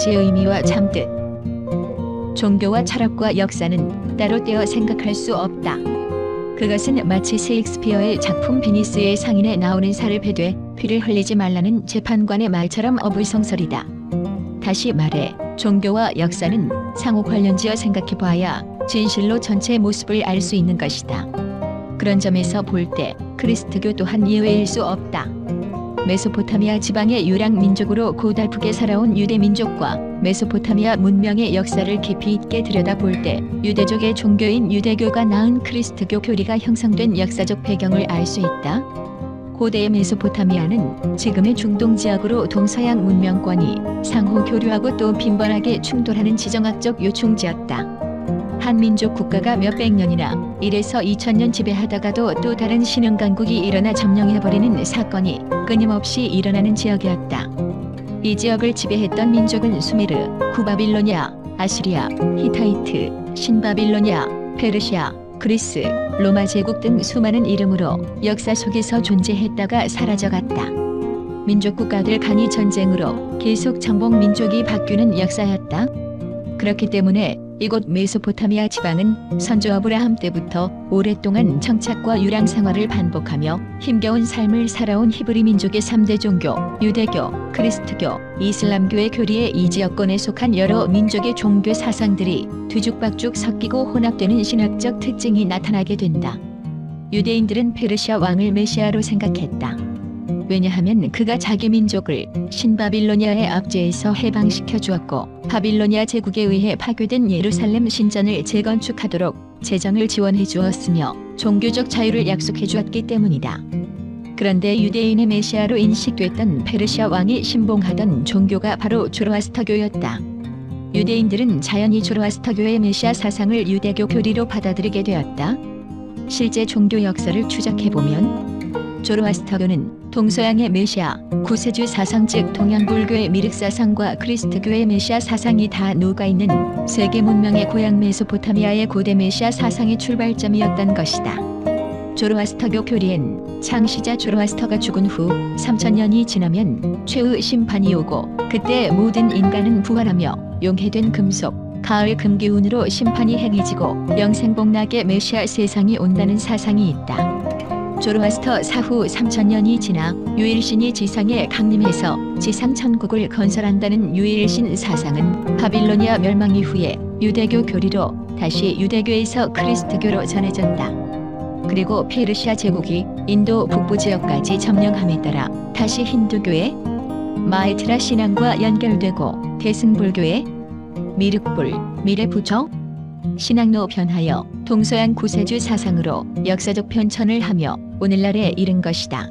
가지의 의미와 참뜻. 종교와 철학과 역사는 따로 떼어 생각할 수 없다. 그것은 마치 셰익스피어의 작품 비니스의 상인에 나오는 살을 베되 피를 흘리지 말라는 재판관의 말처럼 어불성설이다. 다시 말해 종교와 역사는 상호 관련지어 생각해봐야 진실로 전체 모습을 알 수 있는 것이다. 그런 점에서 볼 때 그리스도교 또한 예외일 수 없다. 메소포타미아 지방의 유랑 민족으로 고달프게 살아온 유대 민족과 메소포타미아 문명의 역사를 깊이 있게 들여다볼 때 유대족의 종교인 유대교가 낳은 그리스도교 교리가 형성된 역사적 배경을 알 수 있다. 고대의 메소포타미아는 지금의 중동 지역으로 동서양 문명권이 상호 교류하고 또 빈번하게 충돌하는 지정학적 요충지였다. 한민족 국가가 몇백 년이나 1에서 2000년 지배하다가도 또 다른 신흥 강국이 일어나 점령해버리는 사건이 끊임없이 일어나는 지역이었다. 이 지역을 지배했던 민족은 수메르, 구바빌로니아, 아시리아, 히타이트, 신바빌로니아, 페르시아, 그리스, 로마 제국 등 수많은 이름으로 역사 속에서 존재했다가 사라져갔다. 민족 국가들 간이 전쟁으로 계속 정복 민족이 바뀌는 역사였다. 그렇기 때문에 이곳 메소포타미아 지방은 선조 아브라함 때부터 오랫동안 정착과 유랑 생활을 반복하며 힘겨운 삶을 살아온 히브리 민족의 3대 종교, 유대교, 그리스도교, 이슬람교의 교리에 이 지역권에 속한 여러 민족의 종교 사상들이 뒤죽박죽 섞이고 혼합되는 신학적 특징이 나타나게 된다. 유대인들은 페르시아 왕을 메시아로 생각했다. 왜냐하면 그가 자기 민족을 신바빌로니아의 압제에서 해방시켜 주었고 바빌로니아 제국에 의해 파괴된 예루살렘 신전을 재건축하도록 재정을 지원해 주었으며 종교적 자유를 약속해 주었기 때문이다. 그런데 유대인의 메시아로 인식됐던 페르시아 왕이 신봉하던 종교가 바로 조로아스터교였다. 유대인들은 자연히 조로아스터교의 메시아 사상을 유대교 교리로 받아들이게 되었다. 실제 종교 역사를 추적해보면 조로아스터교는 동서양의 메시아, 구세주 사상 즉 동양불교의 미륵 사상과 그리스도교의 메시아 사상이 다 녹아있는 세계 문명의 고향 메소포타미아의 고대 메시아 사상의 출발점이었던 것이다. 조로아스터교 교리엔 창시자 조로아스터가 죽은 후 3000년이 지나면 최후 심판이 오고 그때 모든 인간은 부활하며 용해된 금속, 가을 금기운으로 심판이 행해지고 영생복락의 메시아 세상이 온다는 사상이 있다. 조로아스터 사후 3000년이 지나 유일신이 지상에 강림해서 지상 천국을 건설한다는 유일신 사상은 바빌로니아 멸망 이후에 유대교 교리로 다시 유대교에서 그리스도교로 전해졌다. 그리고 페르시아 제국이 인도 북부 지역까지 점령함에 따라 다시 힌두교의 마이트라 신앙과 연결되고 대승불교의 미륵불, 미래부처 신앙로 변하여 동서양 구세주 사상으로 역사적 편천을 하며 오늘날에 이른 것이다.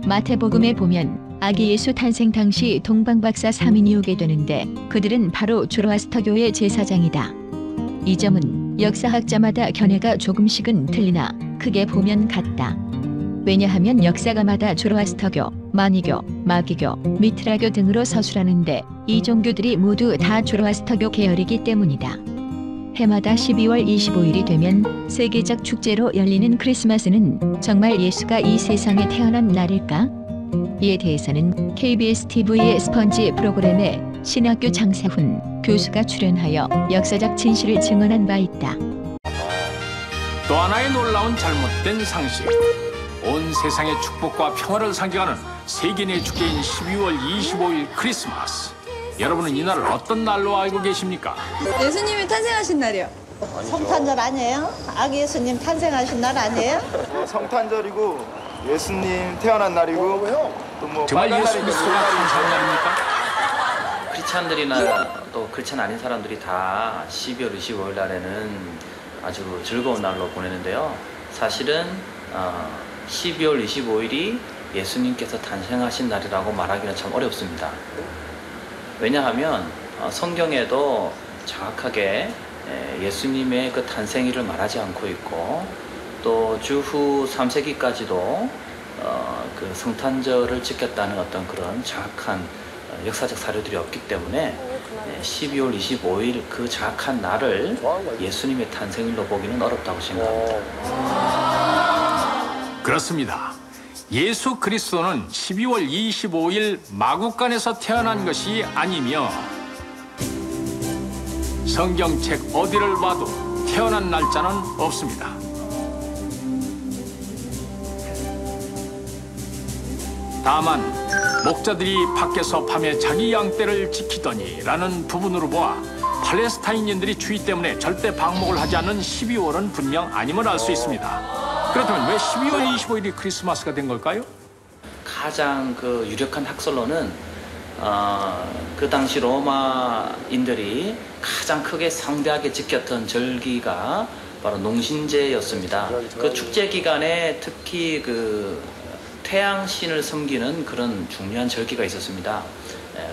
마태복음에 보면 아기 예수 탄생 당시 동방박사 3인이 오게 되는데 그들은 바로 조로아스터교의 제사장이다. 이 점은 역사학자마다 견해가 조금씩은 틀리나 크게 보면 같다. 왜냐하면 역사가마다 조로아스터교, 마니교, 마기교, 미트라교 등으로 서술하는데 이 종교들이 모두 다 조로아스터교 계열이기 때문이다. 해마다 12월 25일이 되면 세계적 축제로 열리는 크리스마스는 정말 예수가 이 세상에 태어난 날일까? 이에 대해서는 KBS TV의 스펀지 프로그램에 신학교 장세훈 교수가 출연하여 역사적 진실을 증언한 바 있다. 또 하나의 놀라운 잘못된 상식. 온 세상의 축복과 평화를 상징하는 세계인의 축제인 12월 25일 크리스마스. 여러분은 이날을 어떤 날로 알고 계십니까? 예수님이 탄생하신 날이요. 성탄절 아니에요? 아기 예수님 탄생하신 날 아니에요? 성탄절이고 예수님 태어난 날이고 또 뭐 정말 예수 그리스도가 탄생한 날입니까? 크리스찬들이나 또 크리스찬 아닌 사람들이 다 12월 25일 날에는 아주 즐거운 날로 보내는데요. 사실은 12월 25일이 예수님께서 탄생하신 날이라고 말하기는 참 어렵습니다. 왜냐하면 성경에도 정확하게 예수님의 그 탄생일을 말하지 않고 있고 또 주후 3세기까지도 그 성탄절을 지켰다는 어떤 그런 정확한 역사적 사료들이 없기 때문에 12월 25일 그 정확한 날을 예수님의 탄생일로 보기는 어렵다고 생각합니다. 그렇습니다. 예수 그리스도는 12월 25일 마국간에서 태어난 것이 아니며 성경책 어디를 봐도 태어난 날짜는 없습니다. 다만 목자들이 밖에서 밤에 자기 양떼를 지키더니 라는 부분으로 보아 팔레스타인인들이 추위 때문에 절대 방목을 하지 않는 12월은 분명 아님을 알 수 있습니다. 그렇다면 왜 12월 25일이 크리스마스가 된 걸까요? 가장 그 유력한 학설로는 그 당시 로마인들이 가장 크게 성대하게 지켰던 절기가 바로 농신제였습니다. 그 축제 기간에 특히 그 태양신을 섬기는 그런 중요한 절기가 있었습니다.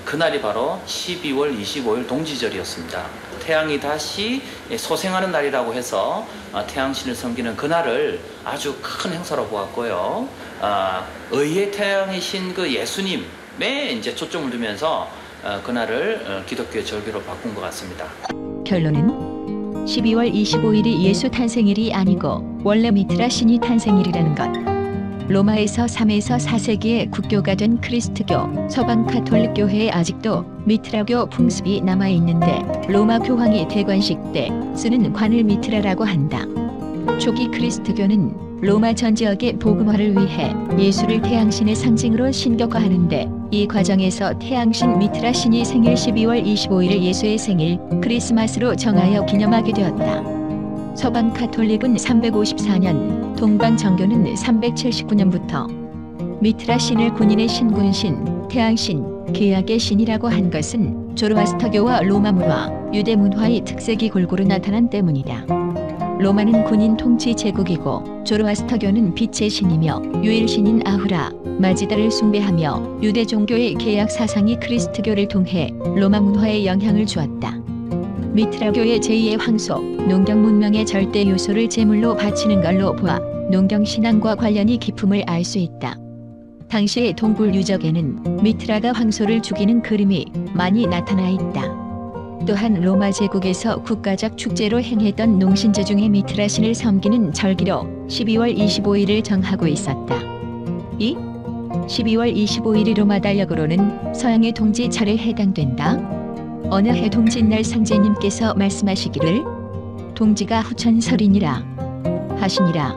그날이 바로 12월 25일 동지절이었습니다. 태양이 다시 소생하는 날이라고 해서 태양신을 섬기는 그날을 아주 큰 행사로 보았고요. 의의 태양이신 그 예수님에 이제 초점을 두면서 그날을 기독교의 절기로 바꾼 것 같습니다. 결론은 12월 25일이 예수 탄생일이 아니고 원래 미트라 신이 탄생일이라는 것. 로마에서 3에서 4세기에 국교가 된 크리스트교, 서방 가톨릭 교회에 아직도 미트라교 풍습이 남아있는데 로마 교황이 대관식 때 쓰는 관을 미트라라고 한다. 초기 크리스트교는 로마 전 지역의 복음화를 위해 예수를 태양신의 상징으로 신격화하는데 이 과정에서 태양신 미트라 신이 생일 12월 25일을 예수의 생일 크리스마스로 정하여 기념하게 되었다. 서방 가톨릭은 354년, 동방 정교는 379년부터 미트라 신을 군인의 신군신, 태양신, 계약의 신이라고 한 것은 조로아스터교와 로마 문화, 유대 문화의 특색이 골고루 나타난 때문이다. 로마는 군인 통치 제국이고 조로아스터교는 빛의 신이며 유일신인 아후라, 마지다를 숭배하며 유대 종교의 계약 사상이 크리스트교를 통해 로마 문화에 영향을 주었다. 미트라교의 제2의 황소, 농경 문명의 절대 요소를 제물로 바치는 걸로 보아 농경 신앙과 관련이 깊음을 알 수 있다. 당시의 동굴 유적에는 미트라가 황소를 죽이는 그림이 많이 나타나 있다. 또한 로마 제국에서 국가적 축제로 행했던 농신제 중에 미트라 신을 섬기는 절기로 12월 25일을 정하고 있었다. 이 12월 25일이 로마 달력으로는 서양의 동지철에 해당된다. 어느 해 동짓날 상제님께서 말씀하시기를 동지가 후천설이니라 하시니라.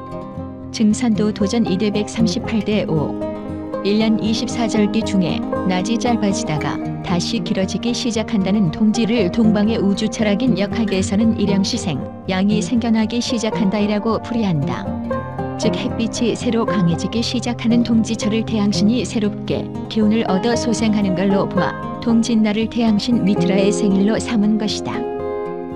증산도 도전 238대 5 1년 24절기 중에 낮이 짧아지다가 다시 길어지기 시작한다는 동지를 동방의 우주 철학인 역학에서는 일형시생, 양이 생겨나기 시작한다이라고 풀이한다. 즉 햇빛이 새로 강해지기 시작하는 동지철을 태양신이 새롭게 기운을 얻어 소생하는 걸로 보아 동짓날을 태양신 미트라의 생일로 삼은 것이다.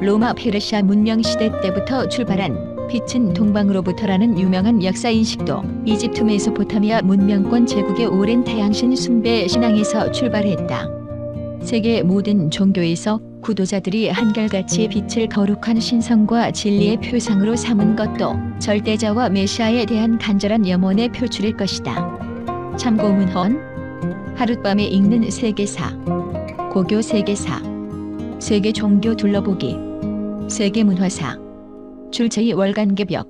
로마 페르시아 문명 시대 때부터 출발한 빛은 동방으로부터라는 유명한 역사인식도 이집트 메소포타미아 문명권 제국의 오랜 태양신 숭배 신앙에서 출발했다. 세계 모든 종교에서 구도자들이 한결같이 빛을 거룩한 신성과 진리의 표상으로 삼은 것도 절대자와 메시아에 대한 간절한 염원의 표출일 것이다. 참고문헌 하룻밤에 읽는 세계사, 고교 세계사, 세계 종교 둘러보기, 세계문화사, 출제의 월간개벽.